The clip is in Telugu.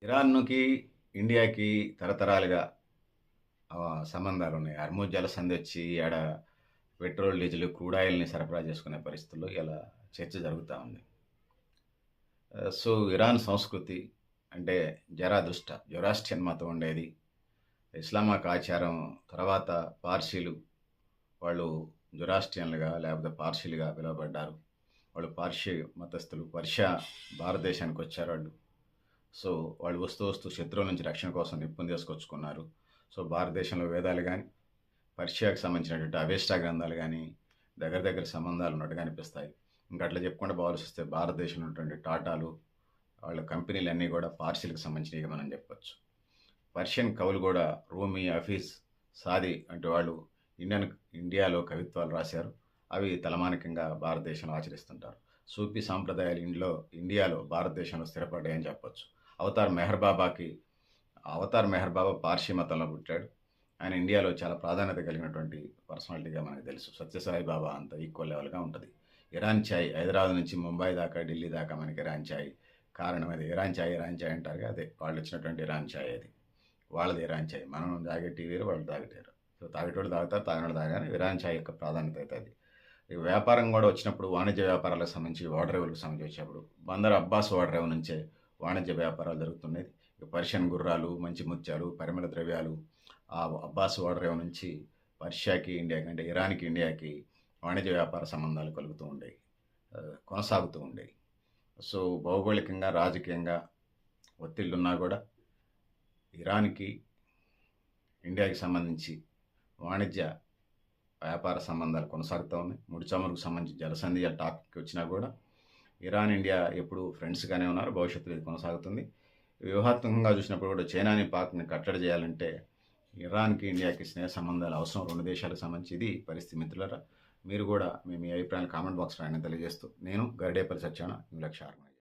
ఇరాన్‌కి, ఇండియాకి తరతరాలుగా సంబంధాలున్నాయి. హర్ముజ్ జలసంధి వచ్చి ఆడ పెట్రోల్, డీజిల్, క్రూడ్ ఆయిల్‌ని సరఫరా చేసుకునే పరిస్థితుల్లో ఇలా చర్చ జరుగుతా ఉంది. సో, ఇరాన్ సంస్కృతి అంటే జొరాస్ట్రియన్ మతం ఉండేది. ఇస్లామిక్ ఆచారం తర్వాత పార్సీలు వాళ్ళు జొరాస్ట్రియన్లుగా లేకపోతే పార్సీలుగా పిలువబడ్డారు. వాళ్ళు పార్సీ మతస్థులు. పర్షియా భారతదేశానికి వచ్చారు వాళ్ళు. సో, వాళ్ళు వస్తూ వస్తూ శత్రువుల నుంచి రక్షణ కోసం నిప్పుని తీసుకొచ్చుకున్నారు. సో, భారతదేశంలో వేదాలు గాని, పర్షియాకి సంబంధించినటువంటి అవెస్టా గ్రంథాలు గాని, దగ్గర దగ్గర సంబంధాలు ఉన్నట్టుగా అనిపిస్తాయి. ఇంకా అట్లా చెప్పుకుంటూ పోవాల్సొస్తే భారతదేశంలో ఉన్నటువంటి టాటాలు, వాళ్ళ కంపెనీలన్నీ కూడా పార్సీలకు సంబంధించినవిగా మనం చెప్పొచ్చు. పర్షియన్ కవులు కూడా రూమి, హఫీజ్, సాది వంటి వాళ్ళు ఇండియాలో కవిత్వాలు రాశారు. అవి తలమానికంగా భారతదేశంలో ఆచరిస్తుంటారు. సూఫీ సాంప్రదాయాలు ఇండియాలో భారతదేశంలో స్థిరపడ్డాయని చెప్పొచ్చు. అవతార్ మెహర్ బాబా పార్సీ మతంలో పుట్టాడు. ఆయన ఇండియాలో చాలా ప్రాధాన్యత కలిగినటువంటి పర్సనాలిటీగా మనకు తెలుసు. సత్యసాయి బాబా అంత ఈక్వల్ లెవెల్‌గా ఉంటది. ఇరాన్ చాయ్ హైదరాబాద్ నుంచి ముంబై దాకా, ఢిల్లీ దాకా మనకి ఇరాన్ చాయ్ కారణం అది. ఇరాన్ చాయ్ అంటారుగా అదే వాళ్ళొచ్చినటువంటి ఇరాన్ చాయ్ అది. వాళ్ళది ఇరాన్ చాయ్. మనం తాగే టీ వేరు, వాళ్ళు తాగేటి వేరు. సో, తాగేటోళ్ళు తాగుతారు, తాగనోళ్ళు తాగరు. ఇరాన్ చాయ్ యొక్క ప్రాధాన్యత అయితే అది. ఈ వ్యాపారం కూడా వచ్చినప్పుడు వాణిజ్య వ్యాపారాలకు సంబంధించి ఓడరేవులకు సంబంధించి వచ్చినప్పుడు బందర్ అబ్బాస్ ఓడరేవు నుంచే వాణిజ్య వ్యాపారాలు జరుగుతున్నాయి. పర్షియన్ గుర్రాలు, మంచి ముత్యాలు, పరిమళ ద్రవ్యాలు ఆ అబ్బాస్ ఓడరేవు నుంచి పర్షియాకి, ఇండియాకి అంటే ఇరాన్‌కి, ఇండియాకి వాణిజ్య వ్యాపార సంబంధాలు కలుగుతూ ఉండేవి. కొనసాగుతూ ఉండేవి. సో, భౌగోళికంగా, రాజకీయంగా ఒత్తిళ్లున్నా కూడా ఇరాన్‌కి, ఇండియాకి సంబంధించి వాణిజ్య, వ్యాపార సంబంధాలు కొనసాగుతూ ఉన్నాయి. ముడి చమురుకు సంబంధించి జలసంధి టాపిక్ వచ్చినా కూడా ఇరాన్, ఇండియా ఎప్పుడూ ఫ్రెండ్స్‌గానే ఉన్నారు. భవిష్యత్తులో ఇది కొనసాగుతుంది. వ్యూహాత్మకంగా చూసినప్పుడు కూడా చైనాని, పాక్‌ని కట్టడి చేయాలంటే ఇరాన్‌కి, ఇండియాకి స్నేహ సంబంధాలు అవసరం. 2 దేశాలకు సంబంధించి ఇది పరిస్థితి మిత్రులారా. మీరు కూడా మీ అభిప్రాయాన్ని కామెంట్ బాక్స్‌లో రాయండి తెలియజేస్తూ నేను గరిడేపల్లి సత్యనారాయణ, న్యూ లక్ష్య ఆర్గనైజేషన్.